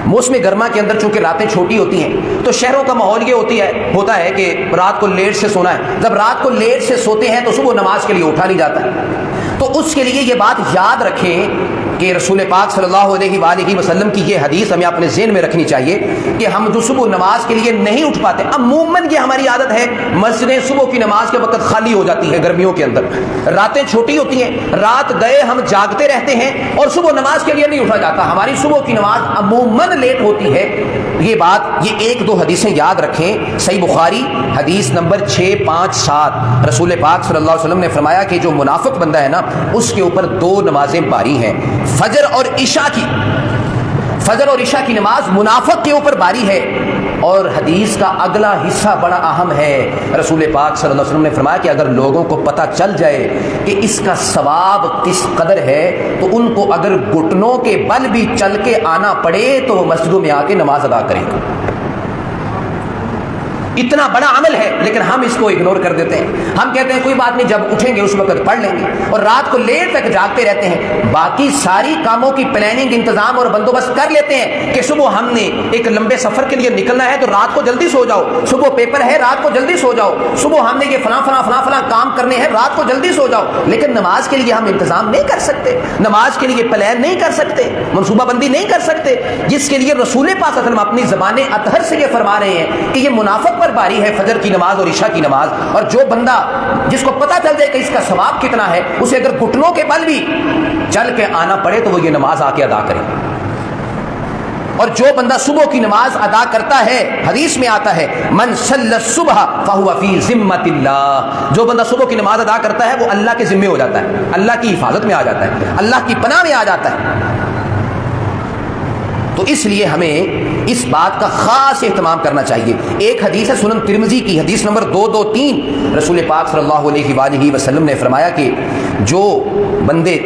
موسم گرما کے اندر چونکہ راتیں چھوٹی ہوتی ہیں تو شہروں کا ماحول یہ ہوتا ہے کہ رات کو لیٹ سے سونا ہے. جب رات کو لیٹ سے سوتے ہیں تو صبح نماز کے لیے اٹھا نہیں جاتا ہے. تو اس کے لیے یہ بات یاد رکھیں کہ رسول پاک صلی اللہ علیہ وآلہ وسلم کی یہ حدیث ہمیں اپنے ذہن میں رکھنی چاہیے کہ ہم جو صبح نماز کے لیے نہیں اٹھ پاتے, عموماً یہ ہماری عادت ہے, مسجدیں صبح کی نماز کے وقت خالی ہو جاتی ہیں گرمیوں کے اندر, راتیں چھوٹی ہوتی ہیں, رات گئے ہم جاگتے رہتے ہیں اور صبح نماز کے لیے نہیں اٹھا جاتا, ہماری صبح کی نماز عموماً لیٹ ہوتی ہے. یہ ایک دو حدیثیں یاد رکھیں. صحیح بخاری حدیث نمبر 657 رسول پاک صلی اللہ علیہ وسلم نے فرمایا کہ جو منافق بندہ ہے نا اس کے اوپر 2 نمازیں باری ہیں, فجر اور عشاء کی نماز منافق کے اوپر باری ہے. اور حدیث کا اگلا حصہ بڑا اہم ہے. رسول پاک صلی اللہ علیہ وسلم نے فرمایا کہ اگر لوگوں کو پتہ چل جائے کہ اس کا ثواب کس قدر ہے تو ان کو اگر گھٹنوں کے بل بھی چل کے آنا پڑے تو وہ مسجدوں میں آ کے نماز ادا کریں. اتنا بڑا عمل ہے لیکن ہم اس کو اگنور کر دیتے ہیں. ہم کہتے ہیں کوئی بات نہیں, جب اٹھیں گے اس وقت پڑھ لیں گے, اور رات کو لیٹ تک جاگتے رہتے ہیں. باقی ساری کاموں کی پلاننگ, انتظام اور بندوبست کر لیتے ہیں کہ صبح ہم نے ایک لمبے سفر کے لیے نکلنا ہے تو رات کو جلدی سو جاؤ, صبح پیپر ہے رات کو جلدی سو جاؤ, صبح ہم نے یہ فلاں کام کرنے ہیں رات کو جلدی سو جاؤ. لیکن نماز کے لیے ہم انتظام نہیں کر سکتے, نماز کے لیے پلان نہیں کر سکتے, منصوبہ بندی نہیں کر سکتے, جس کے لیے رسول پاک صلی اللہ علیہ وسلم اپنی زبان اطہر سے یہ فرما رہے ہیں کہ یہ منافق پر باری ہے فجر کی نماز اور عشاء کی نماز. اور جو بندہ جس کو پتہ چل جائے کہ اس کا ثواب کتنا ہے, اسے اگر گھٹنوں کے بل بھی چل کے آنا پڑے تو وہ یہ نماز آ کے ادا کرے. اور جو بندہ صبح کی نماز ادا کرتا ہے, حدیث میں آتا ہے من صلی الصبح فهو فی ذمۃ اللہ, جو بندہ صبح کی نماز ادا کرتا ہے وہ اللہ کے ذمے ہو جاتا ہے, اللہ کی حفاظت میں آ جاتا ہے, اللہ کی پناہ میں آ جاتا ہے. تو اس لیے ہمیں اس بات کا خاص اہتمام کرنا چاہیے. ایک حدیث ہے سنن ترمذی کی حدیث نمبر 223, رسول پاک صلی اللہ علیہ وآلہ وسلم نے فرمایا کہ جو بندے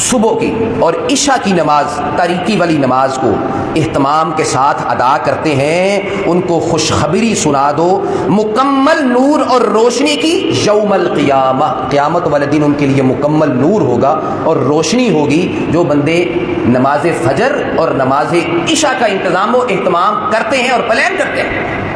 صبح کی اور عشاء کی نماز, تاریکی والی نماز کو اہتمام کے ساتھ ادا کرتے ہیں, ان کو خوشخبری سنا دو مکمل نور اور روشنی کی یوم القیامہ, قیامت والے دن ان کے لیے مکمل نور ہوگا اور روشنی ہوگی. جو بندے نماز فجر اور نماز عشاء کا انتظام و اہتمام کرتے ہیں اور پلان کرتے ہیں,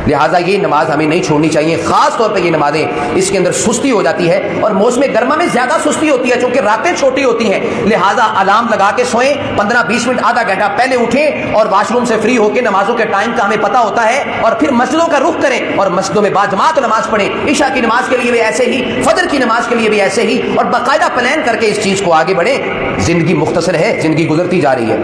لہٰذا یہ نماز ہمیں نہیں چھوڑنی چاہیے. خاص طور پہ یہ نمازیں, اس کے اندر سستی ہو جاتی ہے اور موسم گرما میں زیادہ سستی ہوتی ہے چونکہ راتیں چھوٹی ہوتی ہیں. لہٰذا الارم لگا کے سوئیں, 15-20 منٹ آدھا گھنٹہ پہلے اٹھیں اور واش روم سے فری ہو کے نمازوں کے ٹائم کا ہمیں پتہ ہوتا ہے, اور پھر مسجدوں کا رخ کریں اور مسجدوں میں باجماعت نماز پڑھیں. عشاء کی نماز کے لیے بھی ایسے ہی, فجر کی نماز کے لیے بھی ایسے ہی, اور باقاعدہ پلان کر کے اس چیز کو آگے بڑھیں. زندگی مختصر ہے, زندگی گزرتی جا رہی ہے.